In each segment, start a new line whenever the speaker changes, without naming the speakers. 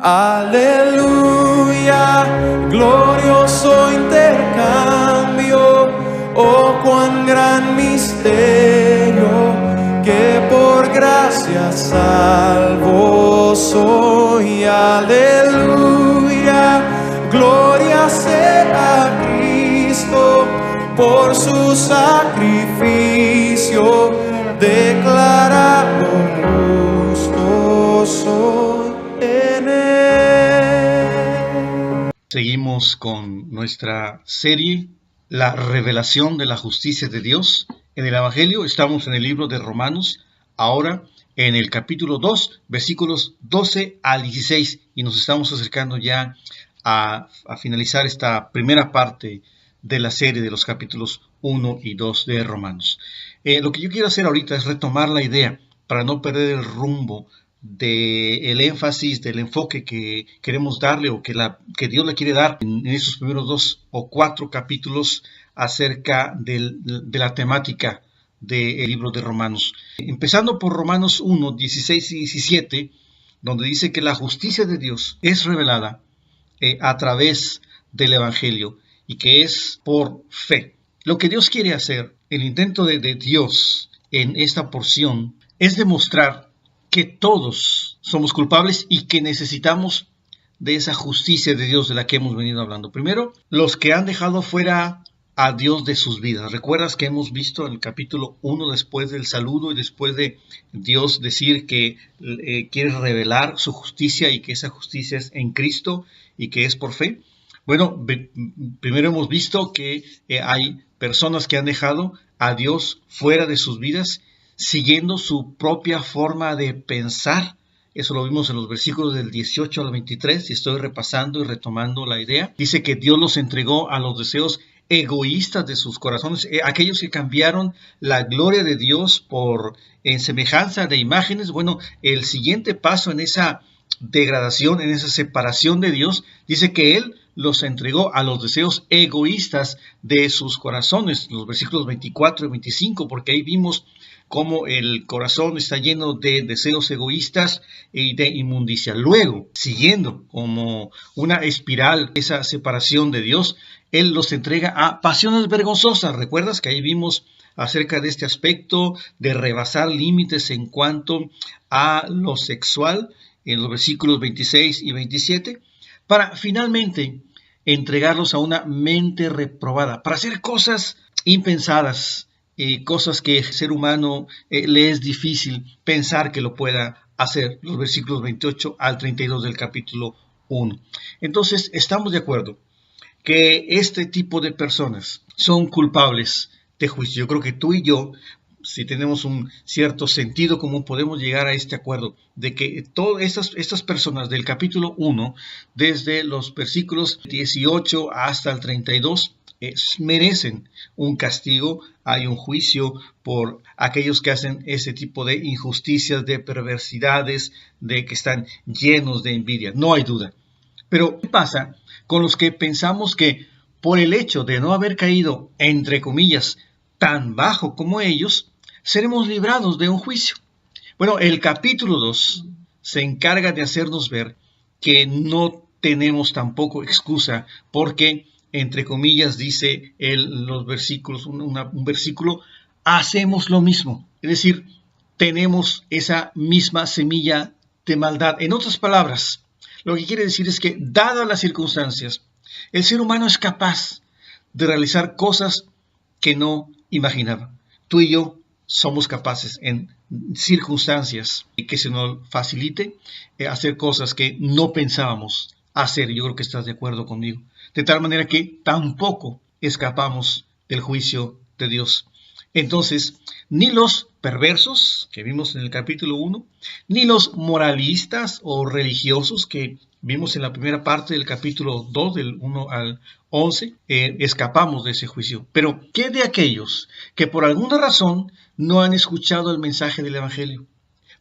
Aleluya, glorioso intercambio, oh cuán gran misterio, que por gracia salvo soy. Aleluya, gloria sea a Cristo, por su sacrificio, declarado justo soy en él.
Seguimos con nuestra serie, La revelación de la justicia de Dios en el Evangelio. Estamos en el libro de Romanos, ahora en el capítulo 2, versículos 12 al 16, y nos estamos acercando ya a finalizar esta primera parte de la serie de los capítulos 1 y 2 de Romanos. Lo que yo quiero hacer ahorita es retomar la idea para no perder el rumbo del énfasis, del enfoque que queremos darle o que Dios le quiere dar en esos primeros 2 o 4 capítulos acerca de la temática del libro de Romanos. Empezando por Romanos 1, 16 y 17, donde dice que la justicia de Dios es revelada a través del Evangelio y que es por fe. Lo que Dios quiere hacer, el intento de Dios en esta porción, es demostrar que todos somos culpables y que necesitamos de esa justicia de Dios de la que hemos venido hablando. Primero, los que han dejado fuera a Dios de sus vidas. ¿Recuerdas que hemos visto en el capítulo 1, después del saludo y después de Dios decir que quiere revelar su justicia y que esa justicia es en Cristo y que es por fe? Bueno, primero hemos visto que hay personas que han dejado a Dios fuera de sus vidas, siguiendo su propia forma de pensar. Eso lo vimos en los versículos del 18 al 23, y estoy repasando y retomando la idea. Dice que Dios los entregó a los deseos egoístas de sus corazones, aquellos que cambiaron la gloria de Dios en semejanza de imágenes. Bueno, el siguiente paso en esa degradación, en esa separación de Dios, dice que Él los entregó a los deseos egoístas de sus corazones, los versículos 24 y 25, porque ahí vimos cómo el corazón está lleno de deseos egoístas y de inmundicia. Luego, siguiendo como una espiral esa separación de Dios, Él los entrega a pasiones vergonzosas. ¿Recuerdas que ahí vimos acerca de este aspecto de rebasar límites en cuanto a lo sexual en los versículos 26 y 27? Para finalmente entregarlos a una mente reprobada, para hacer cosas impensadas, cosas que el ser humano le es difícil pensar que lo pueda hacer, los versículos 28 al 32 del capítulo 1. Entonces, estamos de acuerdo que este tipo de personas son culpables de juicio. Yo creo que tú y yo, si tenemos un cierto sentido común, podemos llegar a este acuerdo de que todas estas personas del capítulo 1, desde los versículos 18 hasta el 32, merecen un castigo. Hay un juicio por aquellos que hacen ese tipo de injusticias, de perversidades, de que están llenos de envidia, no hay duda. Pero ¿qué pasa con los que pensamos que por el hecho de no haber caído, entre comillas, tan bajo como ellos, seremos librados de un juicio? Bueno, el capítulo 2 se encarga de hacernos ver que no tenemos tampoco excusa, porque, entre comillas, dice los versículos, un versículo, hacemos lo mismo. Es decir, tenemos esa misma semilla de maldad. En otras palabras, lo que quiere decir es que, dadas las circunstancias, el ser humano es capaz de realizar cosas que no imaginaba. Tú y yo somos capaces en circunstancias que se nos facilite hacer cosas que no pensábamos hacer. Yo creo que estás de acuerdo conmigo. De tal manera que tampoco escapamos del juicio de Dios. Entonces, ni los perversos, que vimos en el capítulo 1, ni los moralistas o religiosos, que vimos en la primera parte del capítulo 2, del 1 al 11, escapamos de ese juicio. Pero, ¿qué de aquellos que por alguna razón no han escuchado el mensaje del Evangelio?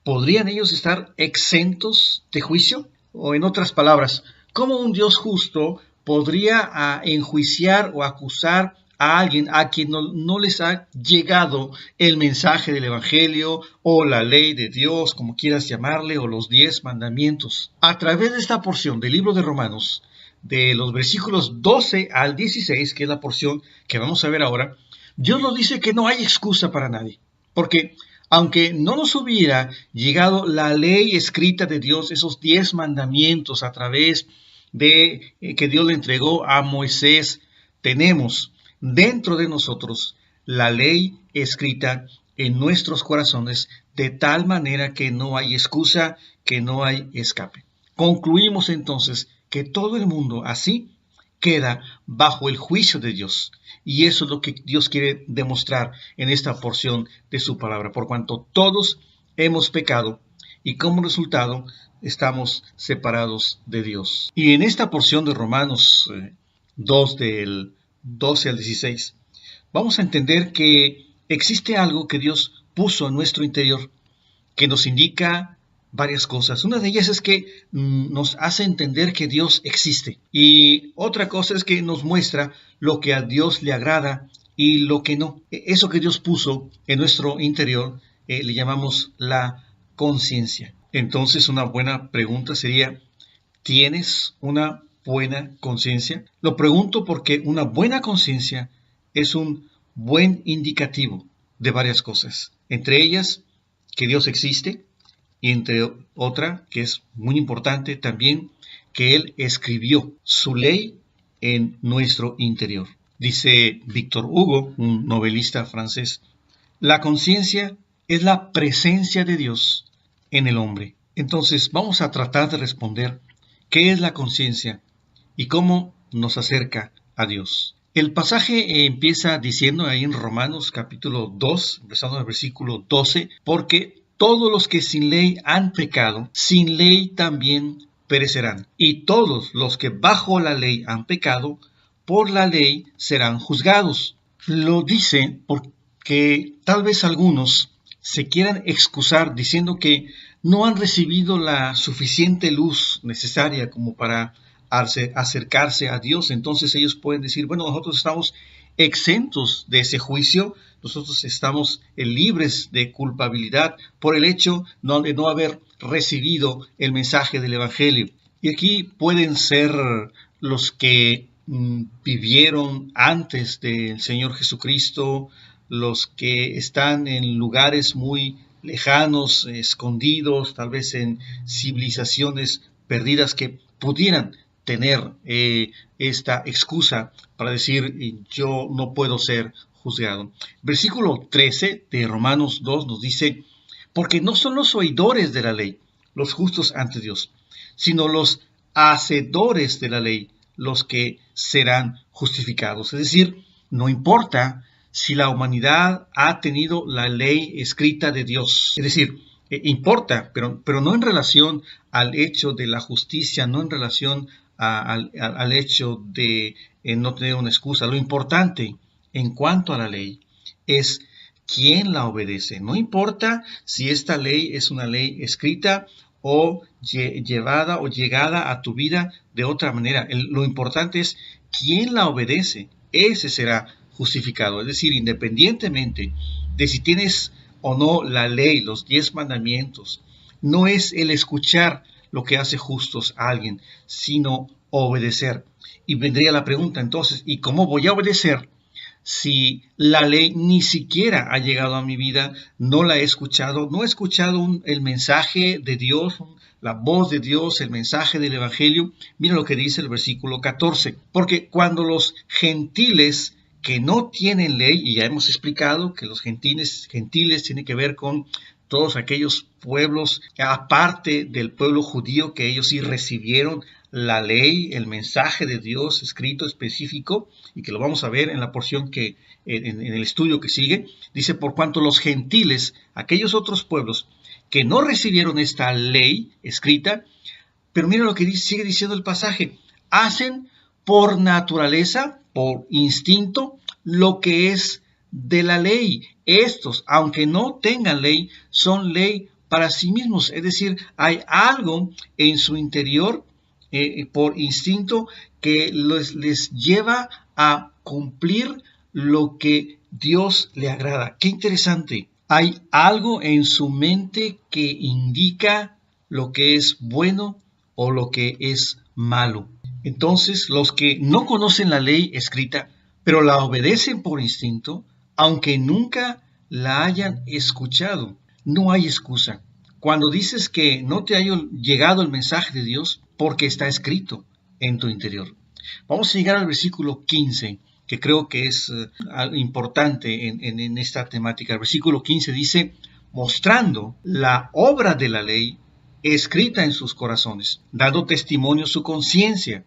¿Podrían ellos estar exentos de juicio? O en otras palabras, ¿cómo un Dios justo podría enjuiciar o acusar a alguien a quien no les ha llegado el mensaje del Evangelio o la ley de Dios, como quieras llamarle, o los 10 mandamientos. A través de esta porción del libro de Romanos, de los versículos 12 al 16, que es la porción que vamos a ver ahora, Dios nos dice que no hay excusa para nadie, porque aunque no nos hubiera llegado la ley escrita de Dios, esos 10 mandamientos a través de que Dios le entregó a Moisés, tenemos dentro de nosotros la ley escrita en nuestros corazones, de tal manera que no hay excusa, que no hay escape. Concluimos entonces que todo el mundo así queda bajo el juicio de Dios. Y eso es lo que Dios quiere demostrar en esta porción de su palabra, por cuanto todos hemos pecado y como resultado estamos separados de Dios. Y en esta porción de Romanos 2 del 12 al 16, vamos a entender que existe algo que Dios puso en nuestro interior que nos indica varias cosas. Una de ellas es que nos hace entender que Dios existe. Y otra cosa es que nos muestra lo que a Dios le agrada y lo que no. Eso que Dios puso en nuestro interior le llamamos la conciencia. Entonces, una buena pregunta sería, ¿tienes una buena conciencia? Lo pregunto porque una buena conciencia es un buen indicativo de varias cosas. Entre ellas, que Dios existe, y entre otra, que es muy importante también, que Él escribió su ley en nuestro interior. Dice Victor Hugo, un novelista francés, la conciencia es la presencia de Dios en el hombre. Entonces vamos a tratar de responder qué es la conciencia y cómo nos acerca a Dios. El pasaje empieza diciendo ahí en Romanos capítulo 2, empezando en el versículo 12, porque todos los que sin ley han pecado, sin ley también perecerán. Y todos los que bajo la ley han pecado, por la ley serán juzgados. Lo dice porque tal vez algunos se quieran excusar diciendo que no han recibido la suficiente luz necesaria como para acercarse a Dios. Entonces ellos pueden decir, bueno, nosotros estamos exentos de ese juicio, nosotros estamos libres de culpabilidad por el hecho de no haber recibido el mensaje del Evangelio. Y aquí pueden ser los que vivieron antes del Señor Jesucristo, los que están en lugares muy lejanos, escondidos, tal vez en civilizaciones perdidas que pudieran tener esta excusa para decir yo no puedo ser juzgado. Versículo 13 de Romanos 2 nos dice, porque no son los oidores de la ley los justos ante Dios, sino los hacedores de la ley los que serán justificados. Es decir, no importa si la humanidad ha tenido la ley escrita de Dios. Es decir, importa, pero no en relación al hecho de la justicia, no en relación al hecho de no tener una excusa. Lo importante en cuanto a la ley es quién la obedece. No importa si esta ley es una ley escrita o llevada o llegada a tu vida de otra manera. Lo importante es quién la obedece. Ese será justificado. Es decir, independientemente de si tienes o no la ley, los 10 mandamientos, no es el escuchar lo que hace justos a alguien, sino obedecer. Y vendría la pregunta entonces, ¿y cómo voy a obedecer si la ley ni siquiera ha llegado a mi vida? No la he escuchado, no he escuchado el mensaje de Dios, la voz de Dios, el mensaje del Evangelio. Mira lo que dice el versículo 14. Porque cuando los gentiles que no tienen ley, y ya hemos explicado que los gentiles tienen que ver con todos aquellos pueblos, aparte del pueblo judío, que ellos sí recibieron la ley, el mensaje de Dios escrito específico, y que lo vamos a ver en la porción que en el estudio que sigue, dice, por cuanto los gentiles, aquellos otros pueblos que no recibieron esta ley escrita, pero mira lo que sigue diciendo el pasaje, hacen por naturaleza, por instinto, lo que es de la ley. Estos, aunque no tengan ley, son ley para sí mismos. Es decir, hay algo en su interior por instinto que les lleva a cumplir lo que Dios le agrada. Qué interesante. Hay algo en su mente que indica lo que es bueno o lo que es malo. Entonces, los que no conocen la ley escrita, pero la obedecen por instinto, aunque nunca la hayan escuchado, no hay excusa. Cuando dices que no te ha llegado el mensaje de Dios, porque está escrito en tu interior. Vamos a llegar al versículo 15, que creo que es importante en esta temática. El versículo 15 dice, mostrando la obra de la ley escrita en sus corazones, dando testimonio su conciencia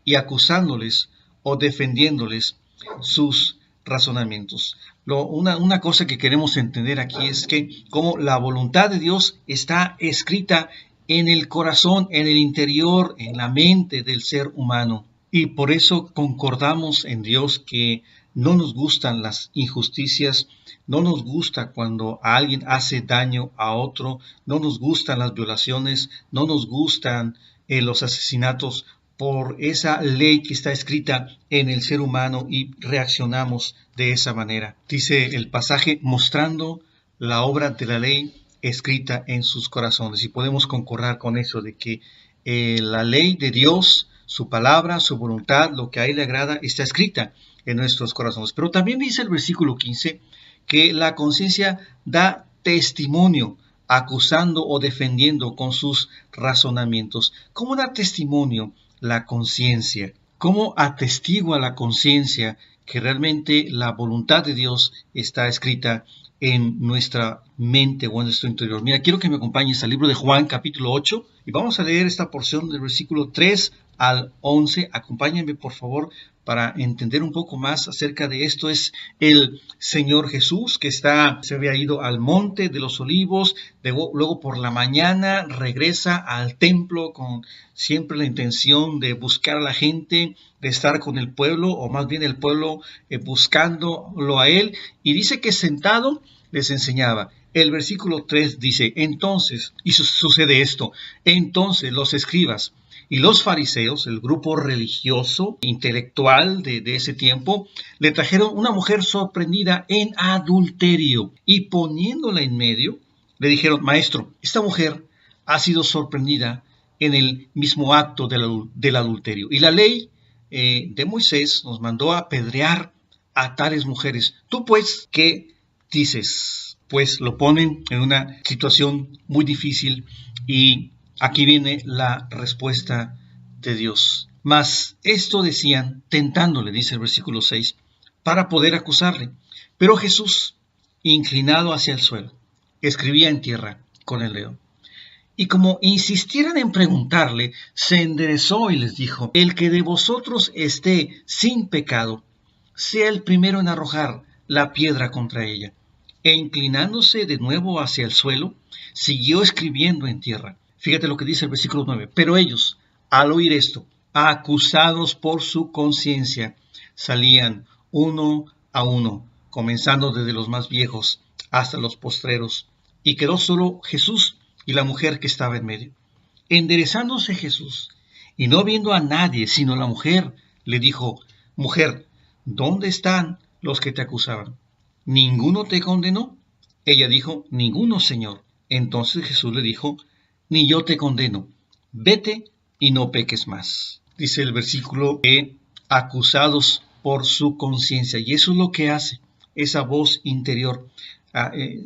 y acusándoles o defendiéndoles sus razonamientos. Una cosa que queremos entender aquí es que como la voluntad de Dios está escrita en el corazón, en el interior, en la mente del ser humano. Y por eso concordamos en Dios que no nos gustan las injusticias, no nos gusta cuando alguien hace daño a otro, no nos gustan las violaciones, no nos gustan los asesinatos por esa ley que está escrita en el ser humano y reaccionamos de esa manera. Dice el pasaje, mostrando la obra de la ley escrita en sus corazones. Y podemos concordar con eso de que la ley de Dios, su palabra, su voluntad, lo que a Él le agrada, está escrita en nuestros corazones. Pero también dice el versículo 15 que la conciencia da testimonio, acusando o defendiendo con sus razonamientos. ¿Cómo da testimonio la conciencia? ¿Cómo atestigua la conciencia que realmente la voluntad de Dios está escrita en nuestra mente o en nuestro interior? Mira, quiero que me acompañes al libro de Juan, capítulo 8, y vamos a leer esta porción del versículo 3 al 11. Acompáñenme, por favor, para entender un poco más acerca de esto. Es el Señor Jesús que se había ido al monte de los olivos, luego por la mañana regresa al templo con siempre la intención de buscar a la gente, de estar con el pueblo, o más bien el pueblo buscándolo a Él, y dice que sentado les enseñaba. El versículo 3 dice, entonces, y sucede esto, entonces los escribas y los fariseos, el grupo religioso, intelectual de ese tiempo, le trajeron una mujer sorprendida en adulterio y poniéndola en medio, le dijeron, maestro, esta mujer ha sido sorprendida en el mismo acto del adulterio. Y la ley de Moisés nos mandó a apedrear a tales mujeres. Tú pues, ¿qué dices? Pues lo ponen en una situación muy difícil y aquí viene la respuesta de Dios. Mas esto decían, tentándole, dice el versículo 6, para poder acusarle. Pero Jesús, inclinado hacia el suelo, escribía en tierra con el dedo. Y como insistieran en preguntarle, se enderezó y les dijo, el que de vosotros esté sin pecado, sea el primero en arrojar la piedra contra ella. E inclinándose de nuevo hacia el suelo, siguió escribiendo en tierra. Fíjate lo que dice el versículo 9. Pero ellos, al oír esto, acusados por su conciencia, salían uno a uno, comenzando desde los más viejos hasta los postreros. Y quedó solo Jesús y la mujer que estaba en medio. Enderezándose Jesús, y no viendo a nadie sino la mujer, le dijo, mujer, ¿dónde están los que te acusaban? ¿Ninguno te condenó? Ella dijo, ninguno, Señor. Entonces Jesús le dijo, ni yo te condeno, vete y no peques más. Dice el versículo que acusados por su conciencia, y eso es lo que hace esa voz interior,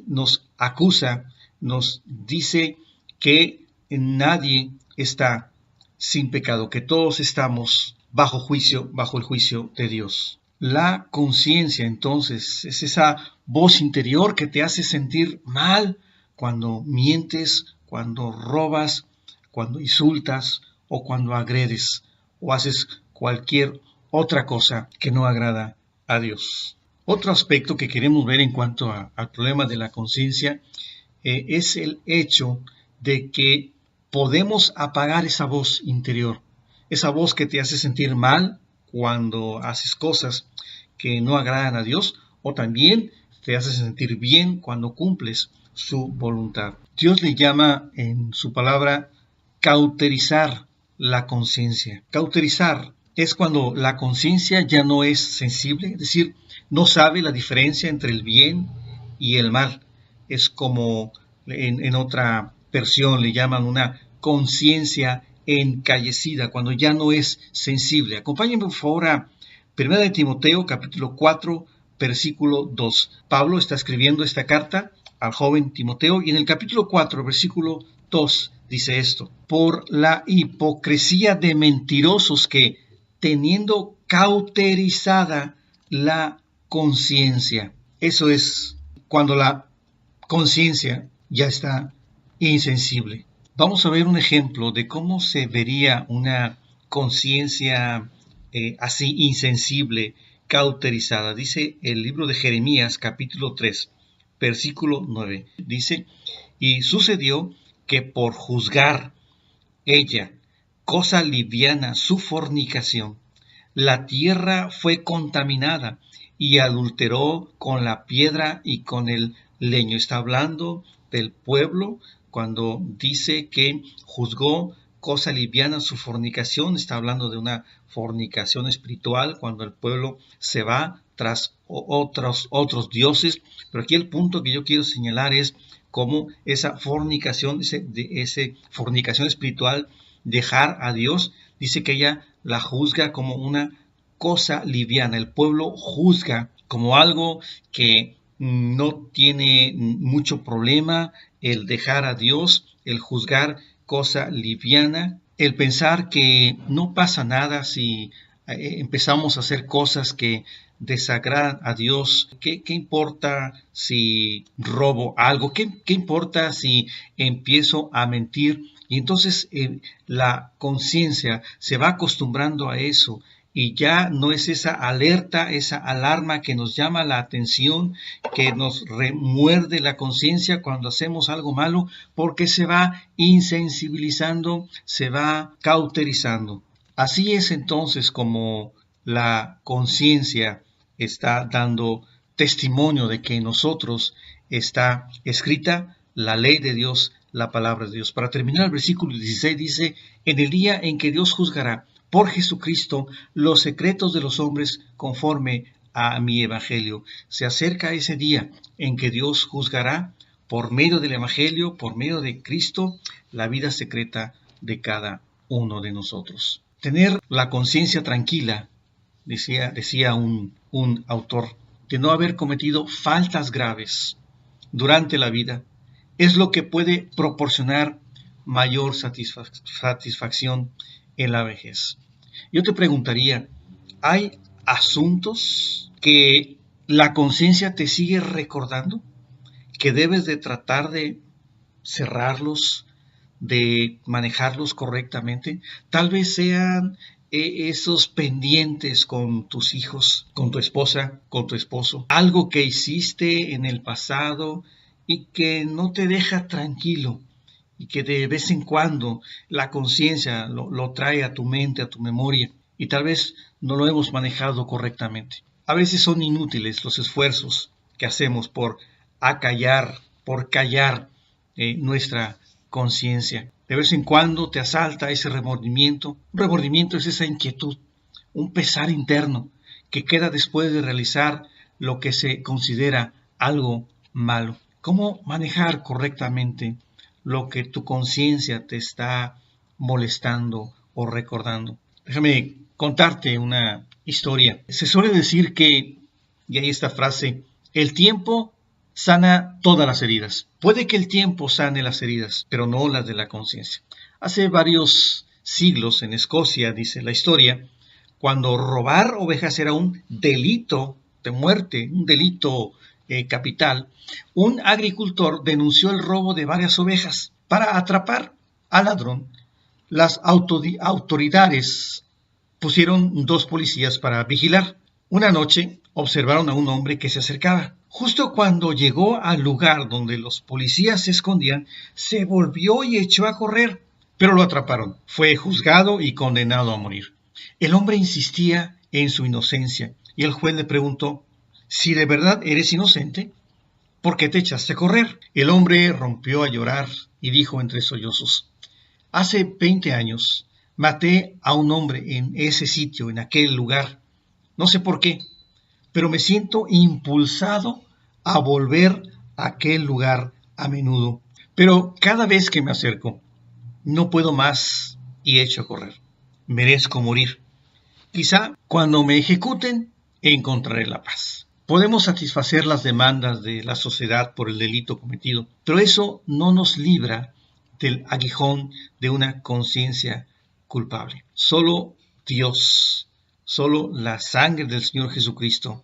nos acusa, nos dice que nadie está sin pecado, que todos estamos bajo juicio, bajo el juicio de Dios. La conciencia, entonces, es esa voz interior que te hace sentir mal cuando mientes, cuando robas, cuando insultas o cuando agredes o haces cualquier otra cosa que no agrada a Dios. Otro aspecto que queremos ver en cuanto al problema de la conciencia es el hecho de que podemos apagar esa voz interior, esa voz que te hace sentir mal cuando haces cosas que no agradan a Dios, o también te hace sentir bien cuando cumples su voluntad. Dios le llama en su palabra cauterizar la conciencia. Cauterizar es cuando la conciencia ya no es sensible, es decir, no sabe la diferencia entre el bien y el mal. Es como en otra versión le llaman una conciencia encallecida, cuando ya no es sensible. Acompáñenme por favor a 1 de Timoteo capítulo 4, versículo 2. Pablo está escribiendo esta carta al joven Timoteo y en el capítulo 4, versículo 2 dice esto: por la hipocresía de mentirosos que, teniendo cauterizada la conciencia. Eso es cuando la conciencia ya está insensible. Vamos a ver un ejemplo de cómo se vería una conciencia así insensible, cauterizada. Dice el libro de Jeremías, capítulo 3, versículo 9. Dice: y sucedió que por juzgar ella, cosa liviana, su fornicación, la tierra fue contaminada y adulteró con la piedra y con el leño. Está hablando del pueblo cuando dice que juzgó cosa liviana su fornicación. Está hablando de una fornicación espiritual cuando el pueblo se va tras otros dioses. Pero aquí el punto que yo quiero señalar es cómo esa fornicación, esa fornicación espiritual, dejar a Dios, dice que ella la juzga como una cosa liviana. El pueblo juzga como algo que no tiene mucho problema el dejar a Dios, el juzgar cosa liviana, el pensar que no pasa nada si empezamos a hacer cosas que desagradan a Dios. ¿Qué importa si robo algo? ¿Qué importa si empiezo a mentir? Y entonces la conciencia se va acostumbrando a eso y ya no es esa alerta, esa alarma que nos llama la atención, que nos remuerde la conciencia cuando hacemos algo malo, porque se va insensibilizando, se va cauterizando. Así es entonces como la conciencia está dando testimonio de que en nosotros está escrita la ley de Dios, la palabra de Dios. Para terminar, el versículo 16 dice: en el día en que Dios juzgará por Jesucristo los secretos de los hombres conforme a mi evangelio. Se acerca ese día en que Dios juzgará por medio del evangelio, por medio de Cristo, la vida secreta de cada uno de nosotros. Tener la conciencia tranquila, decía un autor, de no haber cometido faltas graves durante la vida, es lo que puede proporcionar mayor satisfacción en la vejez. Yo te preguntaría, ¿hay asuntos que la conciencia te sigue recordando, que debes de tratar de cerrarlos, de manejarlos correctamente? Tal vez sean esos pendientes con tus hijos, con tu esposa, con tu esposo, algo que hiciste en el pasado y que no te deja tranquilo, y que de vez en cuando la conciencia lo trae a tu mente, a tu memoria, y tal vez no lo hemos manejado correctamente. A veces son inútiles los esfuerzos que hacemos por acallar, por callar nuestra conciencia. De vez en cuando te asalta ese remordimiento. Un remordimiento es esa inquietud, un pesar interno que queda después de realizar lo que se considera algo malo. ¿Cómo manejar correctamente lo que tu conciencia te está molestando o recordando? Déjame contarte una historia. Se suele decir que, y hay esta frase, el tiempo sana todas las heridas. Puede que el tiempo sane las heridas, pero no las de la conciencia. Hace varios siglos en Escocia, dice la historia, cuando robar ovejas era un delito de muerte, un delito capital, un agricultor denunció el robo de varias ovejas. Para atrapar al ladrón, las autoridades pusieron 2 policías para vigilar. Una noche observaron a un hombre que se acercaba. Justo cuando llegó al lugar donde los policías se escondían, se volvió y echó a correr, pero lo atraparon. Fue juzgado y condenado a morir. El hombre insistía en su inocencia y el juez le preguntó: si de verdad eres inocente, ¿por qué te echaste a correr? El hombre rompió a llorar y dijo entre sollozos: hace 20 años Maté a un hombre en ese sitio, en aquel lugar. No sé por qué, pero me siento impulsado a volver a aquel lugar a menudo. Pero cada vez que me acerco, no puedo más y echo a correr. Merezco morir. Quizá cuando me ejecuten, encontraré la paz. Podemos satisfacer las demandas de la sociedad por el delito cometido, pero eso no nos libra del aguijón de una conciencia culpable. Solo Dios, solo la sangre del Señor Jesucristo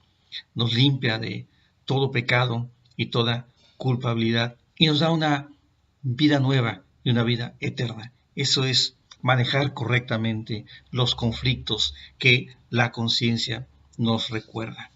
nos limpia de todo pecado y toda culpabilidad y nos da una vida nueva y una vida eterna. Eso es manejar correctamente los conflictos que la conciencia nos recuerda.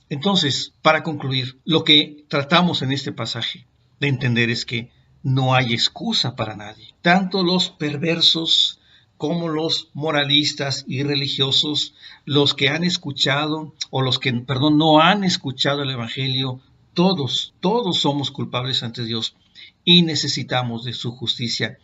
Entonces, para concluir, lo que tratamos en este pasaje de entender es que no hay excusa para nadie. Tanto los perversos como los moralistas y religiosos, los que han escuchado o los que, no han escuchado el Evangelio, todos somos culpables ante Dios y necesitamos de su justicia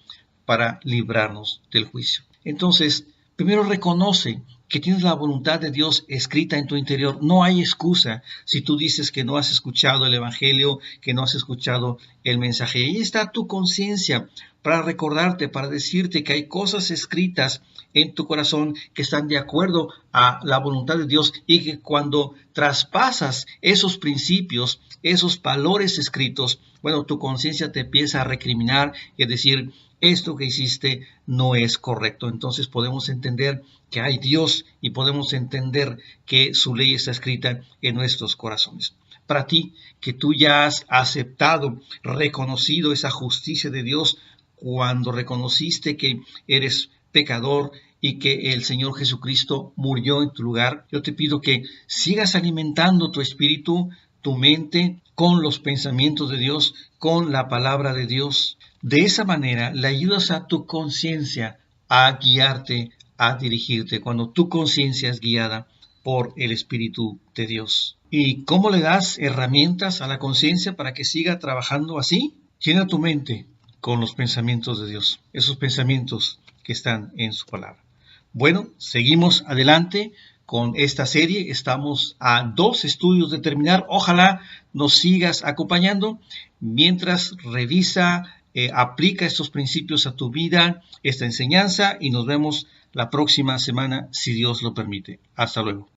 para librarnos del juicio. Entonces, primero reconoce que tienes la voluntad de Dios escrita en tu interior. No hay excusa si tú dices que no has escuchado el Evangelio, que no has escuchado el mensaje. Ahí está tu conciencia para recordarte, para decirte que hay cosas escritas en tu corazón que están de acuerdo a la voluntad de Dios y que cuando traspasas esos principios, esos valores escritos, tu conciencia te empieza a recriminar y a decir, esto que hiciste no es correcto. Entonces podemos entender que hay Dios y podemos entender que su ley está escrita en nuestros corazones. Para ti, que tú ya has aceptado, reconocido esa justicia de Dios cuando reconociste que eres pecador y que el Señor Jesucristo murió en tu lugar, yo te pido que sigas alimentando tu espíritu, tu mente, con los pensamientos de Dios, con la palabra de Dios. De esa manera le ayudas a tu conciencia a guiarte, a dirigirte, cuando tu conciencia es guiada por el Espíritu de Dios. ¿Y cómo le das herramientas a la conciencia para que siga trabajando así? Llena tu mente con los pensamientos de Dios, esos pensamientos que están en su palabra. Bueno, seguimos adelante con esta serie. Estamos a 2 estudios de terminar. Ojalá nos sigas acompañando mientras revisa, aplica estos principios a tu vida, esta enseñanza, y nos vemos la próxima semana si Dios lo permite. Hasta luego.